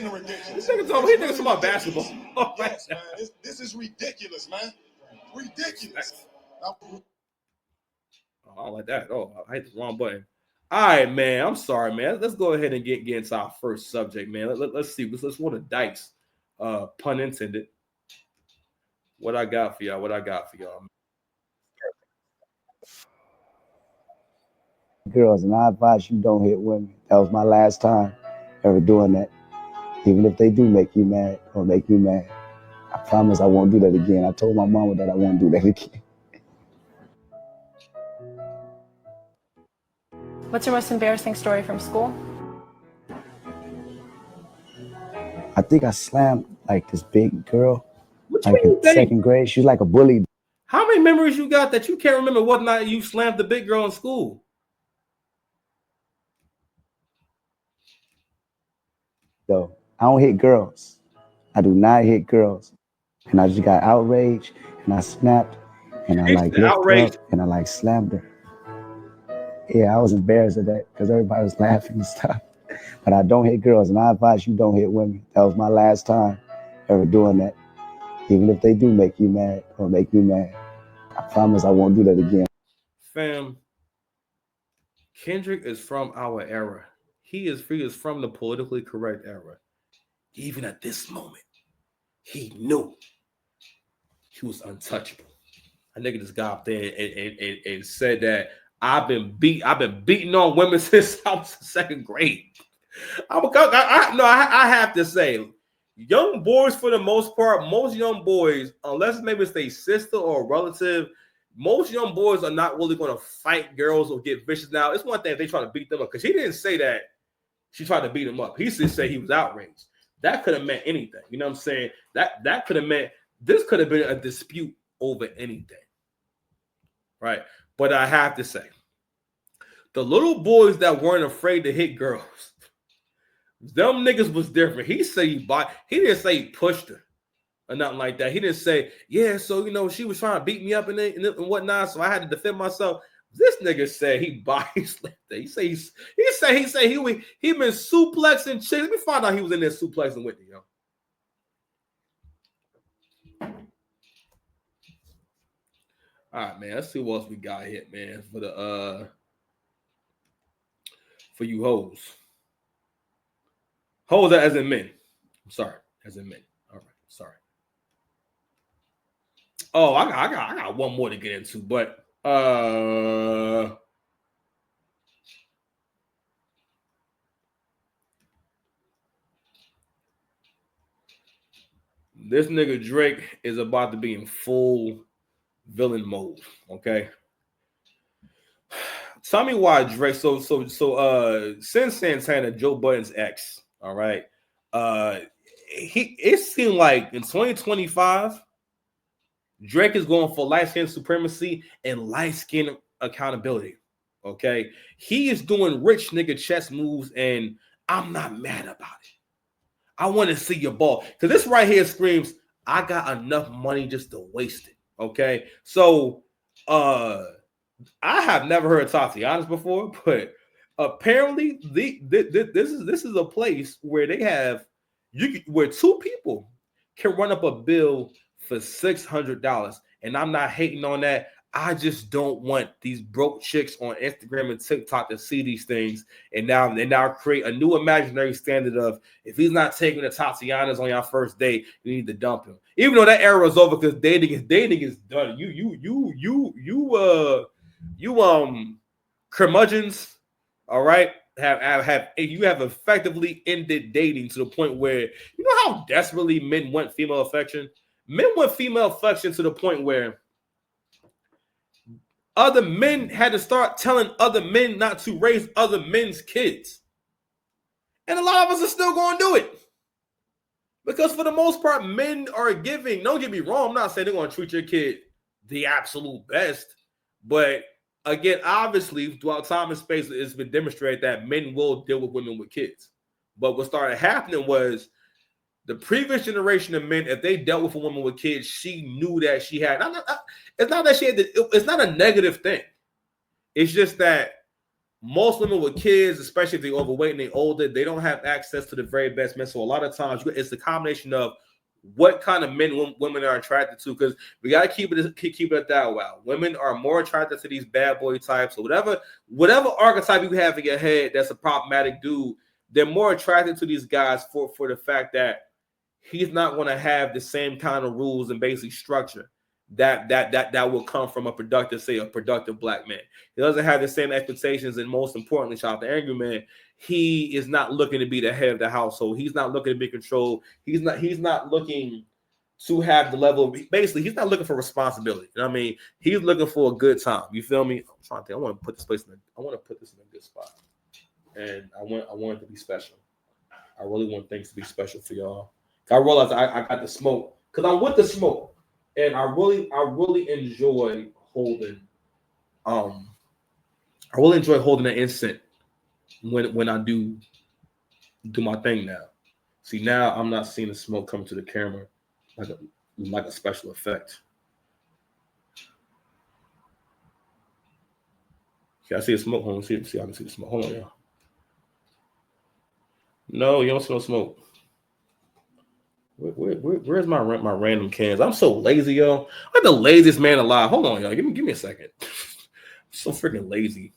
This nigga told me he thinks about basketball. Yes, man. This is ridiculous, man. Ridiculous. Oh, I don't like that. Oh, I hit the wrong button. All right, man. I'm sorry, man. Let's go ahead and get into our first subject, man. Let's see. Let's roll the dice. Pun intended. What I got for y'all? Girls, and I advise you don't hit women. That was my last time ever doing that. Even if they do make you mad or make me mad, I promise I won't do that again. I told my mama that I won't do that again. What's your most embarrassing story from school? I think I slammed like this big girl, What like in second grade. She was like a bully. How many memories you got that you can't remember what night you slammed the big girl in school? Though I don't hit girls. I do not hit girls. And I just got outraged and I snapped and I like lifted up and I like slammed her. Yeah, I was embarrassed of that because everybody was laughing and stuff. But I don't hit girls, and I advise you don't hit women. That was my last time ever doing that. Even if they do make you mad or make me mad, I promise I won't do that again. Fam, Kendrick is from our era. He is from the politically correct era. Even at this moment, he knew he was untouchable. A nigga just got up there and said that I've been beating on women since I was in second grade. I have to say, young boys for the most part, most young boys, unless maybe it's their sister or a relative, most young boys are not really going to fight girls or get vicious. Now, it's one thing if they try to beat them up, because he didn't say that she tried to beat him up. He just said he was outraged. That could have meant anything. You know what I'm saying? That could have meant this could have been a dispute over anything. Right? But I have to say, the little boys that weren't afraid to hit girls, them niggas was different. He said he didn't say he pushed her or nothing like that. He didn't say, yeah, so you know, she was trying to beat me up and whatnot, so I had to defend myself. This nigga said he body slammed her. He said he been suplexing chicks. Let me find out he was in there suplexing with me, yo. All right, man. Let's see what else we got here, man. For you hoes. Hoes as in men. I'm sorry, as in men. All right, sorry. Oh, I got one more to get into, but this nigga Drake is about to be in full villain mode. Okay. Tell me why Drake. So since Santana, Joe Budden's ex, all right. It seemed like in 2025, Drake is going for light skin supremacy and light skin accountability. Okay. He is doing rich nigga chess moves, and I'm not mad about it. I want to see your ball. Because this right here screams, I got enough money just to waste it. Okay. So I have never heard of Tataiannas before, but apparently this is a place where they have where two people can run up a bill for $600, and I'm not hating on that. I just don't want these broke chicks on Instagram and TikTok to see these things, and now create a new imaginary standard of if he's not taking the Tataiannas on your first date, you need to dump him. Even though that era is over because dating is done. You curmudgeons, all right, have effectively ended dating to the point where you know how desperately men want female affection. Men want female affection to the point where other men had to start telling other men not to raise other men's kids, and a lot of us are still going to do it because for the most part, men are giving. Don't get me wrong. I'm not saying they're going to treat your kid the absolute best, but again, obviously, throughout time and space, it's been demonstrated that men will deal with women with kids. But what started happening was the previous generation of men, if they dealt with a woman with kids, she knew that she had. It's not that she had. It's not a negative thing. It's just that most women with kids, especially if they're overweight and they're older, they don't have access to the very best men. So a lot of times it's the combination of what kind of men women are attracted to, because we gotta keep it that way. Women are more attracted to these bad boy types or whatever archetype you have in your head that's a problematic dude. They're more attracted to these guys for the fact that he's not going to have the same kind of rules and basic structure that will come from a productive black man. He doesn't have the same expectations, and most importantly, shout out to Angry Man, he is not looking to be the head of the household. He's not looking to be controlled. He's not looking to have the level of, basically, he's not looking for responsibility. You know what I mean? He's looking for a good time. You feel me? I'm trying to think. I want to put this in a good spot. And I want it to be special. I really want things to be special for y'all. I realized I got the smoke because I'm with the smoke. And I really enjoy holding that instant when I do my thing now. See, now I'm not seeing the smoke come to the camera like a special effect. See, I see the smoke. Hold on, see, I can see the smoke. Hold on, y'all. No, you don't see no smoke. Where's my random cans? I'm so lazy, yo. I'm the laziest man alive. Hold on, y'all. Give me a second. I'm so freaking lazy.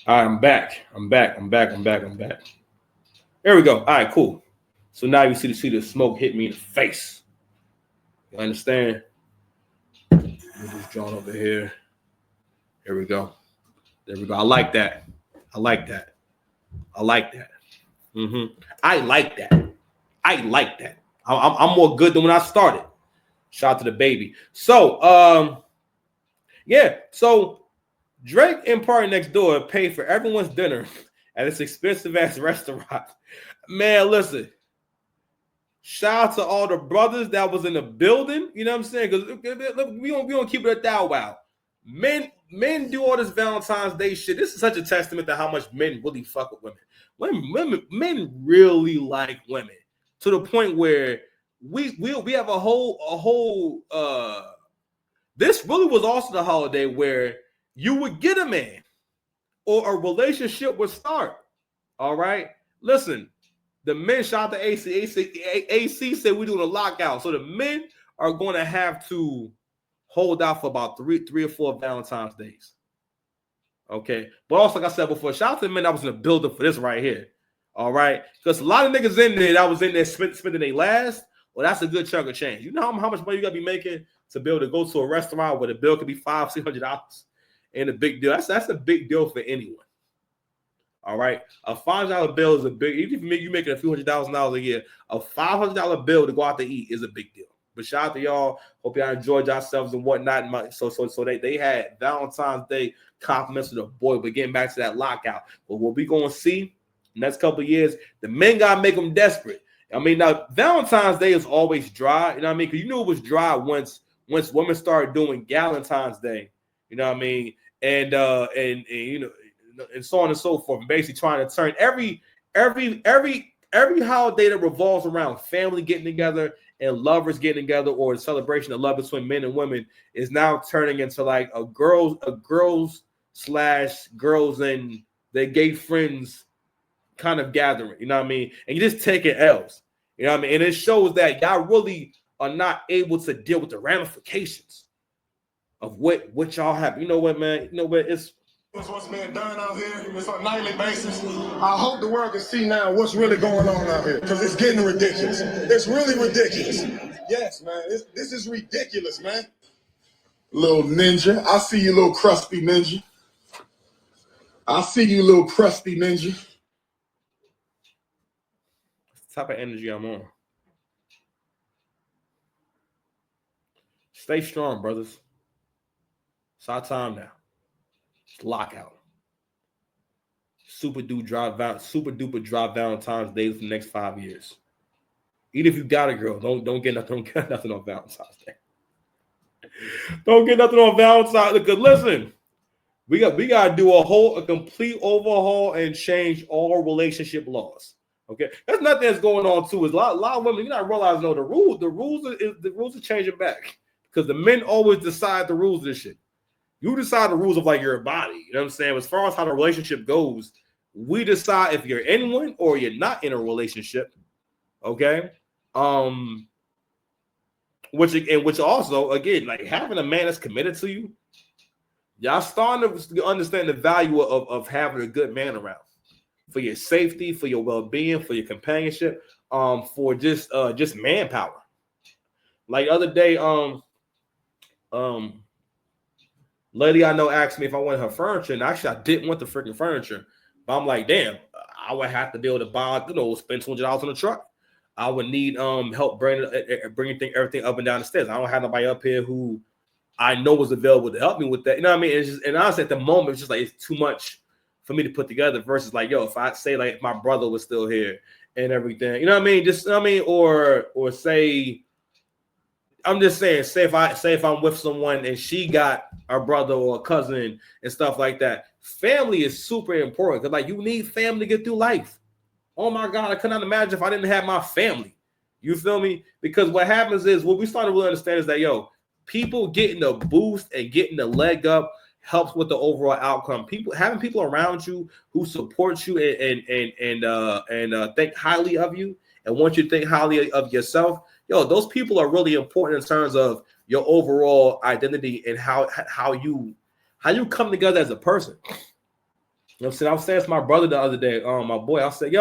All right, I'm back. There we go. All right, cool. So now you see the smoke hit me in the face. You understand? Move this joint over here. There we go. I like that. I like that. Mm-hmm. I like that. I'm more good than when I started. Shout out to the baby. So, yeah. So Drake and Party Next Door paid for everyone's dinner at this expensive ass restaurant. Man, listen. Shout out to all the brothers that was in the building. You know what I'm saying? Because we don't keep it a thou wow. Men do all this Valentine's Day shit. This is such a testament to how much men really fuck with women. Men really like women to the point where we have a whole this really was also the holiday where you would get a man or a relationship would start. All right. Listen, the men shout to AC. AC said we're doing a lockout. So the men are going to have to hold out for about three or four Valentine's days. Okay. But also, like I said before, shout out to the men that was in the building for this right here. All right. Because a lot of niggas in there that was in there spending their last. Well, that's a good chunk of change. You know how much money you got to be making to be able to go to a restaurant where the bill could be $500-$600 and a big deal. That's a big deal for anyone. All right, a $5 bill is a big. Even if you're making a few $100,000 a year, a $500 bill to go out to eat is a big deal. But shout out to y'all. Hope y'all enjoyed yourselves and whatnot. So they had Valentine's Day compliments to the boy. But getting back to that lockout, but what we gonna see next couple of years, the men gotta make them desperate. I mean, now Valentine's Day is always dry. You know what I mean? Because you knew it was dry once women started doing Galentine's Day. You know what I mean? And you know. And so on and so forth, and basically trying to turn every holiday that revolves around family getting together and lovers getting together, or a celebration of love between men and women, is now turning into like a girls and their gay friends kind of gathering. You know what I mean? And you just taking L's. You know what I mean? And it shows that y'all really are not able to deal with the ramifications of what y'all have. You know what, man? You know what? It's what's being done out here. It's on a nightly basis. I hope the world can see now what's really going on out here, because it's getting ridiculous. It's really ridiculous. Yes, man. This is ridiculous, man. Little ninja. I see you, little crusty ninja. I see you, little crusty ninja. the type of energy I'm on. Stay strong, brothers. It's our time now. It's lockout. super duper drop Valentine's Day for the next 5 years. Even if you got a girl, don't get nothing on Valentine's Day. Don't get nothing on Valentine's. Because listen, we gotta do a complete overhaul and change all relationship laws. Okay, that's nothing that's going on too. Is a lot of women, you're not realizing the rules are changing back because the men always decide the rules of this shit. You decide the rules of like your body. You know what I'm saying? As far as how the relationship goes, we decide if you're in one or you're not in a relationship. Okay. Which also, again, like having a man that's committed to you, y'all starting to understand the value of having a good man around for your safety, for your well-being, for your companionship, for just manpower. Like the other day, lady I know asked me if I wanted her furniture, and actually I didn't want the freaking furniture, but I'm like, damn, I would have to be able to buy, spend $200 on the truck. I would need help bring everything up and down the stairs. I don't have nobody up here who I know was available to help me with that. You know what I mean? It's just, and honestly, at the moment, it's just like it's too much for me to put together. Versus like, yo, if I say like if my brother was still here and everything, you know what I mean? Just or say, I'm just saying, say if I'm with someone and she got a brother or a cousin and stuff like that. Family is super important because like you need family to get through life. Oh my God, I could not imagine if I didn't have my family. You feel me? Because what happens is what we start to really understand is that people getting the boost and getting the leg up helps with the overall outcome. Having people around you who support you and think highly of you and want you to think highly of yourself. Those people are really important in terms of your overall identity and how you come together as a person. You know what I'm saying? I was saying to my brother the other day, my boy, I said,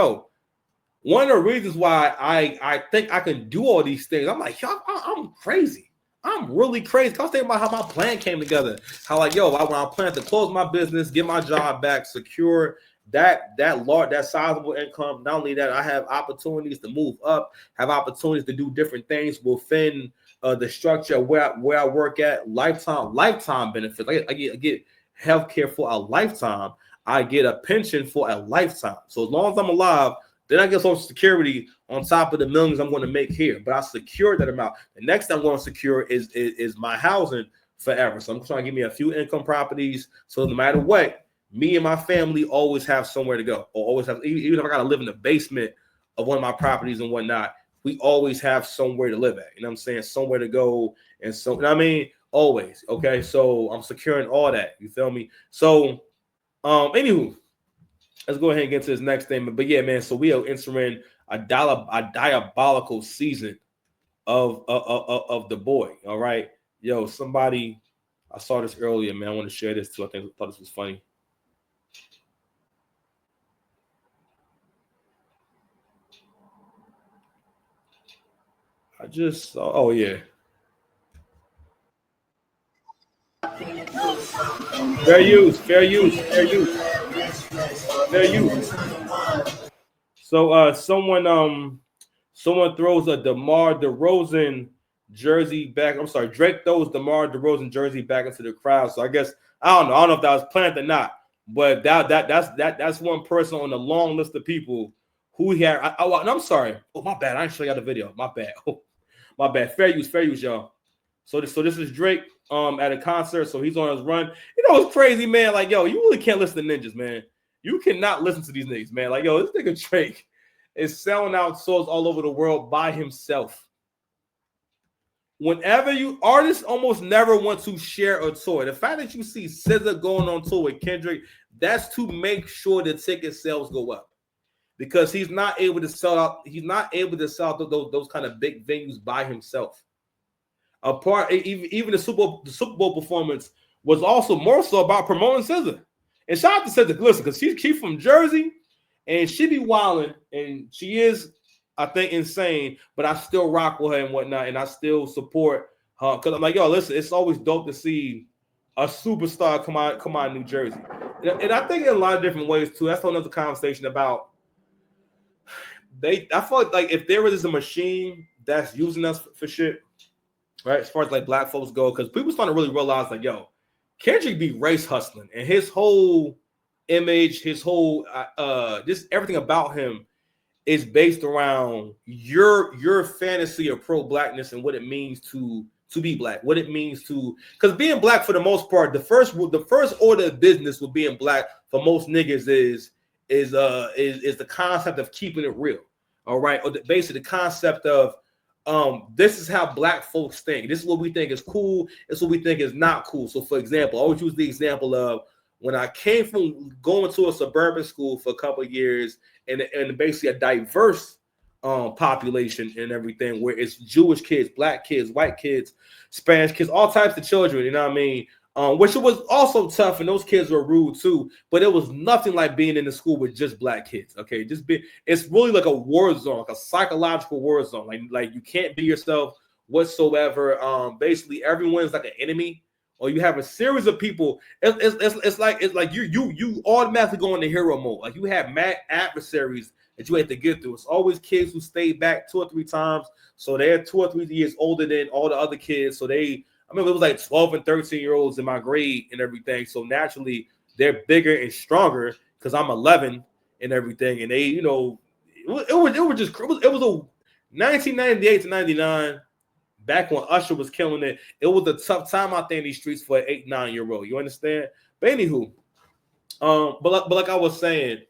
one of the reasons why I think I can do all these things, I'm like, I'm crazy. I'm really crazy. I was thinking about how my plan came together. How like, when I plan to close my business, get my job back, secure that sizable income. Not only that, I have opportunities to move up, have opportunities to do different things within the structure where I work at. Lifetime benefits. I get healthcare for a lifetime. I get a pension for a lifetime. So as long as I'm alive, then I get Social Security on top of the millions I'm going to make here. But I secure that amount. The next thing I'm going to secure is my housing forever. So I'm trying to give me a few income properties. So no matter what, me and my family always have somewhere to go. Or always have, even if I got to live in the basement of one of my properties and whatnot, we always have somewhere to live at. You know what I'm saying? Somewhere to go. And so, you know what I mean? Always. Okay. So I'm securing all that. You feel me? So, anywho, let's go ahead and get to this next statement. But yeah, man, so we are entering a diabolical season of the boy. All right. Somebody, I saw this earlier, man. I want to share this too. I thought this was funny. I just saw, oh yeah. Fair use. So someone throws a DeMar DeRozan jersey back. I'm sorry, Drake throws DeMar DeRozan jersey back into the crowd. So I guess I don't know if that was planned or not, but that's one person on the long list of people who he had. I'm sorry. Oh my bad. I didn't show you the video. My bad. Oh, my bad. Fair use, y'all. So this is Drake at a concert. So he's on his run. It's crazy, man. Like, you really can't listen to ninjas, man. You cannot listen to these niggas, man. Like, this nigga Drake is selling out shows all over the world by himself. Whenever artists almost never want to share a tour. The fact that you see SZA going on tour with Kendrick, that's to make sure the ticket sales go up. Because he's not able to sell out. He's not able to sell out those kind of big venues by himself. Even the Super Bowl performance was also more so about promoting SZA. And shout out to SZA, listen, because she's from Jersey and she be wilding and she is, I think, insane, but I still rock with her and whatnot, and I still support her because I'm like, listen, it's always dope to see a superstar come out of New Jersey, and I think in a lot of different ways too. That's another conversation about. I feel like if there is a machine that's using us for shit, right? As far as like black folks go, because people starting to really realize like, Kendrick be race hustling, and his whole image, his whole just everything about him is based around your fantasy of pro-blackness and what it means to be black, what it means to, because being black for the most part, the first order of business with being black for most niggas is the concept of keeping it real. All right, or basically the concept of this is how black folks think. This is what we think is cool. This is what we think is not cool. So, for example, I always use the example of when I came from going to a suburban school for a couple of years and basically a diverse population and everything, where it's Jewish kids, black kids, white kids, Spanish kids, all types of children, you know what I mean? Which it was also tough, and those kids were rude too, but it was nothing like being in the school with just black kids. Okay, it's really like a war zone, like a psychological war zone. Like you can't be yourself whatsoever. Basically everyone's like an enemy, or you have a series of people. It's like you automatically go into hero mode. Like you have mad adversaries that you have to get through. It's always kids who stay back 2 or 3 times, so they're 2 or 3 years older than all the other kids. So I mean, it was like 12 and 13-year-olds in my grade and everything. So naturally, they're bigger and stronger because I'm 11 and everything. And they, you know, it was a 1998 to 99. Back when Usher was killing it, it was a tough time out there in these streets for an 8, 9-year-old. You understand? But anywho, but like I was saying,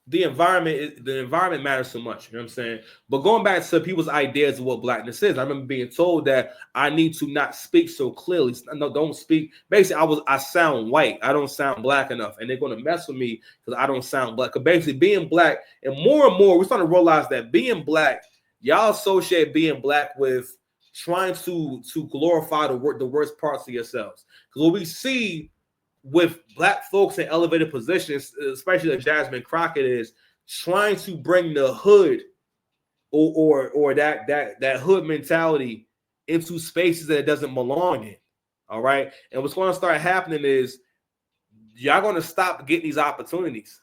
the environment matters so much, you know what I'm saying? But going back to people's ideas of what blackness is, I remember being told that I need to not speak so clearly. No, don't speak. Basically, I sound white. I don't sound black enough, and they're going to mess with me because I don't sound black. Because basically, being black, and more, we're starting to realize that being black, y'all associate being black with trying to glorify the worst parts of yourselves. Because what we see with black folks in elevated positions, especially like Jasmine Crockett, is trying to bring the hood or that hood mentality into spaces that it doesn't belong in. All right. And what's going to start happening is y'all going to stop getting these opportunities.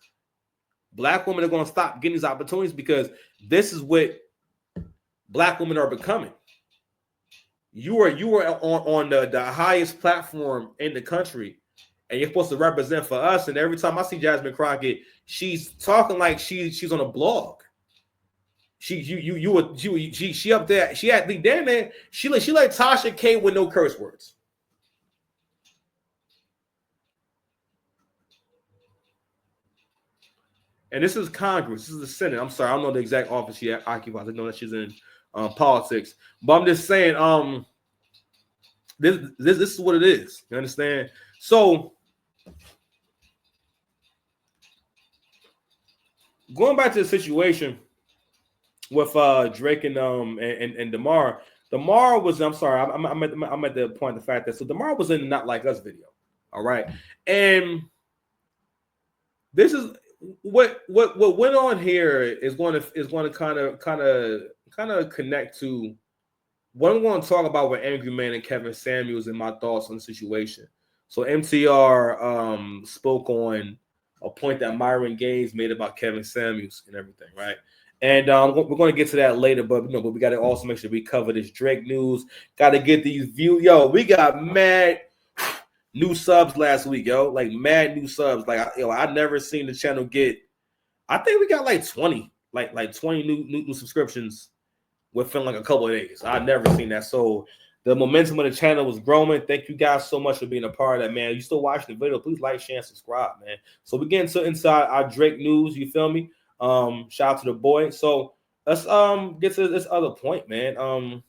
Black women are going to stop getting these opportunities because this is what black women are becoming. You are on the highest platform in the country, and you're supposed to represent for us. And every time I see Jasmine Crockett, she's talking like she's on a blog. She up there. She had the damn there. She like Tasha K with no curse words. And this is Congress. This is the Senate. I'm sorry, I don't know the exact office she occupies. I know that she's in politics, but I'm just saying. This is what it is. You understand? So. Going back to the situation with Drake and DeMar. DeMar was, I'm sorry, I'm at the point of the fact that DeMar was in the Not Like Us video. All right. And this is what went on here is going to kind of connect to what I'm going to talk about with Angry Man and Kevin Samuels and my thoughts on the situation. So MTR spoke on a point that Myron Gaines made about Kevin Samuels and everything, right? And we're going to get to that later, but but we got to also make sure we cover this Drake news. Got to get these views. Yo, we got mad new subs last week, yo. Like mad new subs. Like I never seen the channel get. I think we got like 20, like 20 new subscriptions within like a couple of days. I've never seen that. So the momentum of the channel was growing. Thank you guys so much for being a part of that, man. You still watching the video? Please like, share, and subscribe, man. So we get inside our Drake news. You feel me? Shout out to the boy. So let's get to this other point, man.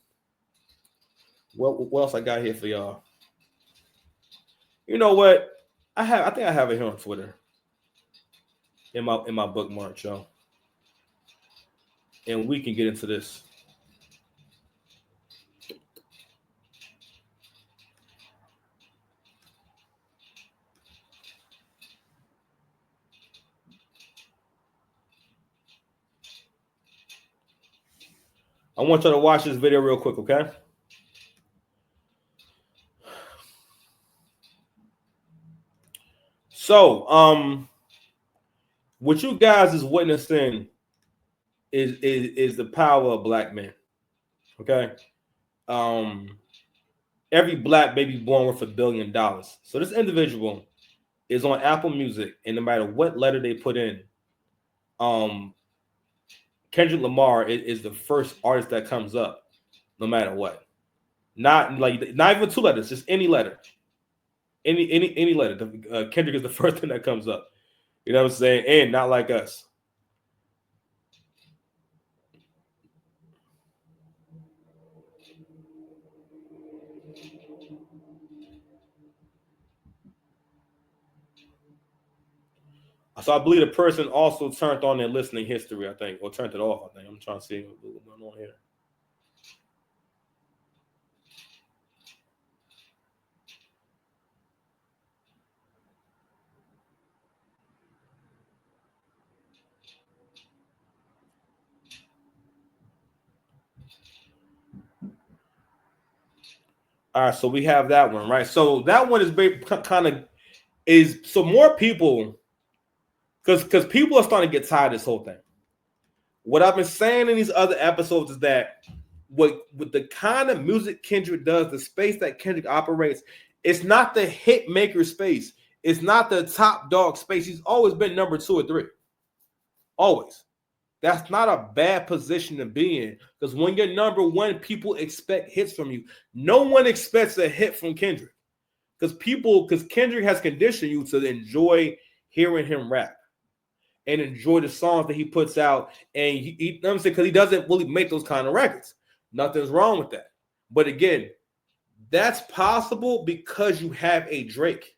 What else I got here for y'all? You know what? I think I have it here on Twitter in my bookmark, y'all. And we can get into this. I want y'all to watch this video real quick, okay? So, what you guys is witnessing is the power of black men, okay? every black baby born worth $1 billion. So this individual is on Apple Music, and no matter what letter they put in, Kendrick Lamar is the first artist that comes up, no matter what. Not even 2 letters, just any letter. Any letter. Kendrick is the first thing that comes up. You know what I'm saying? And not like us. So I believe the person also turned on their listening history, I think, or turned it off, I think. I'm trying to see what's going on here. All right, so we have that one, right? So that one is so more people, because people are starting to get tired of this whole thing. What I've been saying in these other episodes is that with the kind of music Kendrick does, the space that Kendrick operates, it's not the hit maker space. It's not the top dog space. He's always been number 2 or 3. Always. That's not a bad position to be in, because when you're number 1, people expect hits from you. No one expects a hit from Kendrick, because Kendrick has conditioned you to enjoy hearing him rap and enjoy the songs that he puts out. And you know what I'm saying, because he doesn't really make those kind of records. Nothing's wrong with that. But again, that's possible because you have a Drake.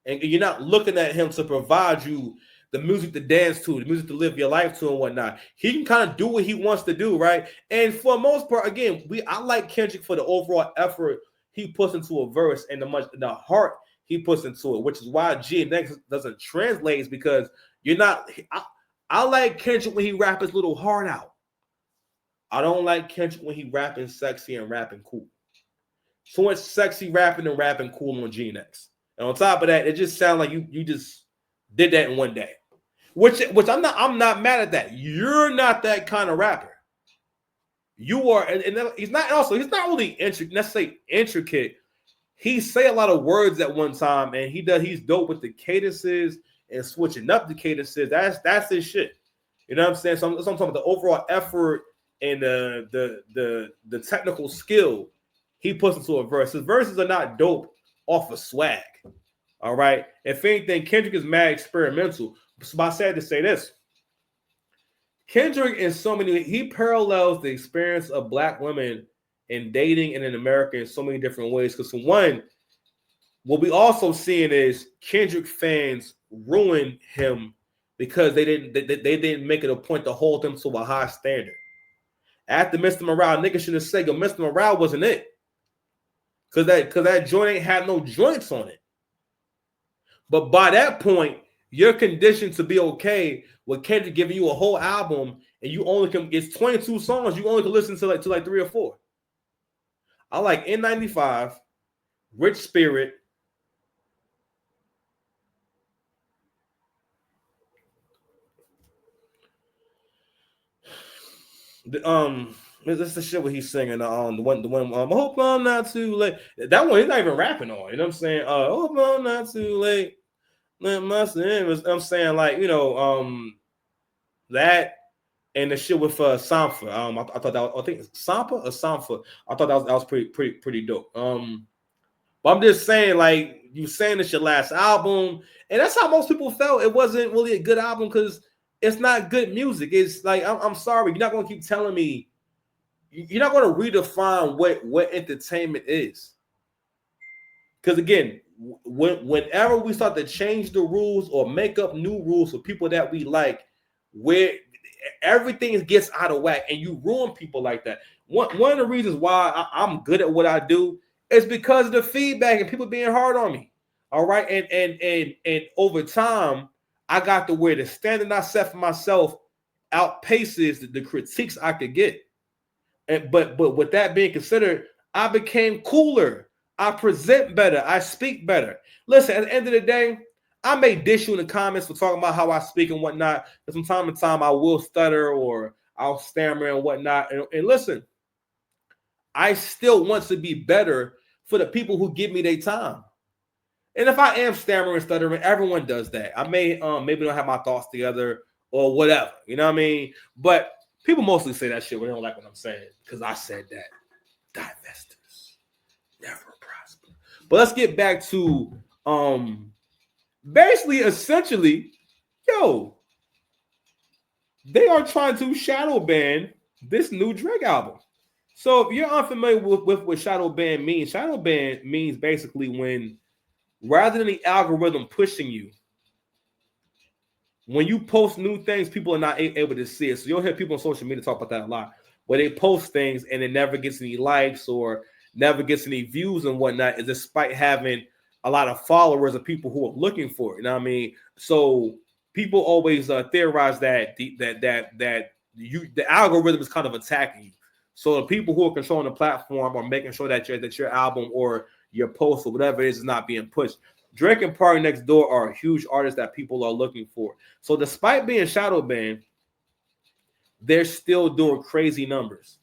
And you're not looking at him to provide you the music to dance to, the music to live your life to, and whatnot. He can kind of do what he wants to do, right? And for the most part, again, I like Kendrick for the overall effort he puts into a verse and the heart he puts into it, which is why GNX doesn't translate, is because you're not. I like Kendrick when he raps his little heart out. I don't like Kendrick when he rapping sexy and rapping cool. So much sexy rapping and rapping cool on GNX. And on top of that, it just sounds like you just did that in one day. Which I'm not mad at that. You're not that kind of rapper. You are, and he's not really necessarily intricate. He say a lot of words at one time, and he's dope with the cadences and switching up the cadences. That's his shit. You know what I'm saying? So I'm talking about the overall effort and the technical skill he puts into a verse. His verses are not dope off of swag. All right. If anything, Kendrick is mad experimental. So I said to say this. Kendrick, in so many, he parallels the experience of Black women in dating and in America in so many different ways. Because for one, what we also seeing is Kendrick fans ruin him because they didn't make it a point to hold him to a high standard. After Mr. Morale, niggas should have said, yo, Mr. Morale wasn't it. Because that joint ain't had no joints on it. But by that point, you're conditioned to be okay with Kendrick giving you a whole album, and you only can, it's 22 songs, you only can listen to like 3 or 4. I like N95, Rich Spirit, this is the shit what he's singing. The one. I hope I'm not too late. That one he's not even rapping on. You know what I'm saying? Hope I'm not too late. I'm saying, like, you know, that and the shit with Sampha. I thought that I think it's Sampa or Sampha. I thought that was pretty dope. But I'm just saying, like, you saying it's your last album, and that's how most people felt. It wasn't really a good album because it's not good music. It's like, I'm sorry, you're not gonna keep telling me, you're not gonna redefine what entertainment is. Because again, whenever we start to change the rules or make up new rules for people that we like, where everything gets out of whack and you ruin people like that. One of the reasons why I'm good at what I do is because of the feedback and people being hard on me. All right. And over time, I got to where the standard I set for myself outpaces the critiques I could get. But with that being considered, I became cooler. I present better. I speak better. Listen, at the end of the day, I may dish you in the comments for talking about how I speak and whatnot. But from time to time, I will stutter or I'll stammer and whatnot. And listen, I still want to be better for the people who give me their time. And if I am stammering and stuttering, everyone does that. I may maybe don't have my thoughts together or whatever. You know what I mean? But people mostly say that shit when they don't like what I'm saying because I said that. Divestors never prosper. But let's get back to basically, essentially, they are trying to shadow ban this new Drake album. So if you're unfamiliar with what shadow ban means basically when rather than the algorithm pushing you, when you post new things, people are not able to see it. So you'll hear people on social media talk about that a lot, where they post things and it never gets any likes or never gets any views and whatnot, and despite having a lot of followers of people who are looking for it. You know what I mean? So people always theorize that the algorithm is kind of attacking you. So the people who are controlling the platform are making sure that your album or your post or whatever it is not being pushed. Drake and Party Next Door are huge artists that people are looking for. So despite being shadow banned, they're still doing crazy numbers.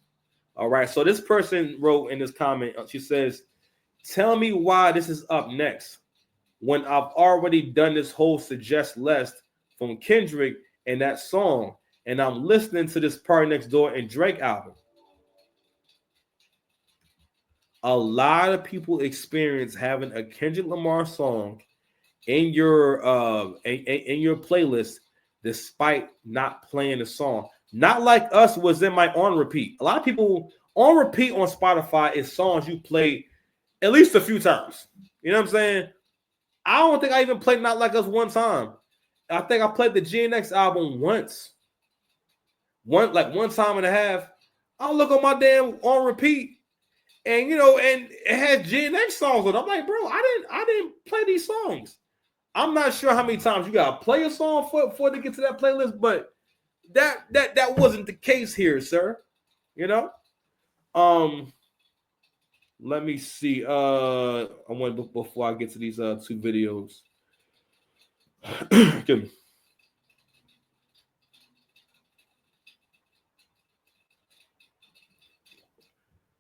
All right. So this person wrote in this comment, she says, "Tell me why this is up next when I've already done this whole Suggest Less from Kendrick and that song, and I'm listening to this Party Next Door and Drake album." A lot of people experience having a Kendrick Lamar song in your playlist despite not playing the song. Not like us was in my on repeat. A lot of people on repeat on Spotify is songs you play at least a few times. You know what I'm saying? I don't think I even played Not Like Us one time. I think I played the GNX album once. One time and a half. I'll look on my damn on repeat. And and it had GNX songs on it. I'm like, bro, I didn't play these songs. I'm not sure how many times you gotta play a song for to get to that playlist, but that wasn't the case here, sir. Let me see. I want before I get to these two videos. Give me.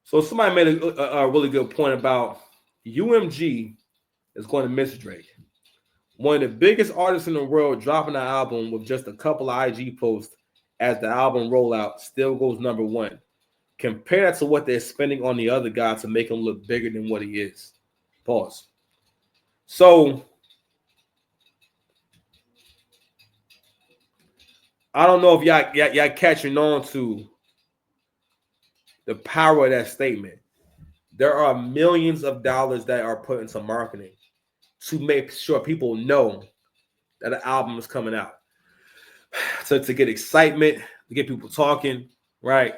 So somebody made a really good point about UMG is going to miss Drake. One of the biggest artists in the world dropping an album with just a couple of IG posts as the album rollout still goes number one. Compare that to what they're spending on the other guy to make him look bigger than what he is. Pause. So I don't know if y'all catching on to the power of that statement. There are millions of dollars that are put into marketing to make sure people know that an album is coming out. So to get excitement, to get people talking, right?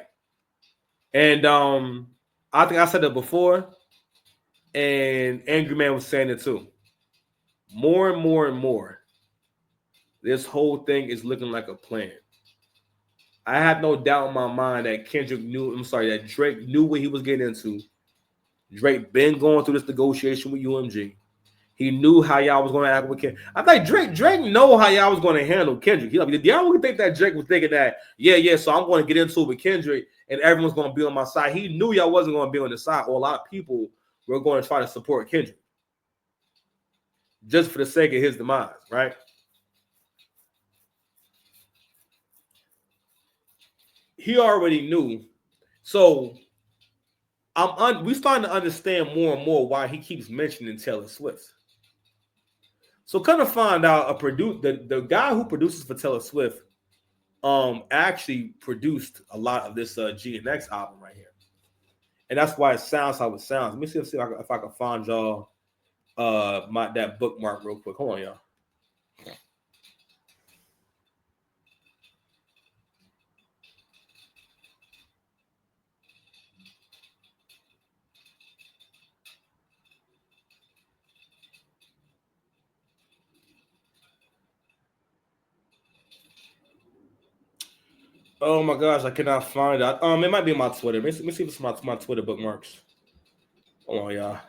And I think I said it before, and Angry Man was saying it too. More and more and more, this whole thing is looking like a plan. I have no doubt in my mind that that Drake knew what he was getting into. Drake been going through this negotiation with UMG. He knew how y'all was going to act with Kendrick. I think Drake know how y'all was going to handle Kendrick. Did y'all really think that Drake was thinking that, so I'm going to get into it with Kendrick and everyone's going to be on my side? He knew y'all wasn't going to be on the side, or a lot of people were going to try to support Kendrick just for the sake of his demise, right? He already knew. So we starting to understand more and more why he keeps mentioning Taylor Swift. So kind of find out the guy who produces for Taylor Swift actually produced a lot of this GNX album right here. And that's why it sounds how it sounds. Let me see if I can find y'all that bookmark real quick. Hold on, y'all. Oh my gosh, I cannot find it. It might be my Twitter. Let me see if it's my Twitter bookmarks. Hold on, y'all.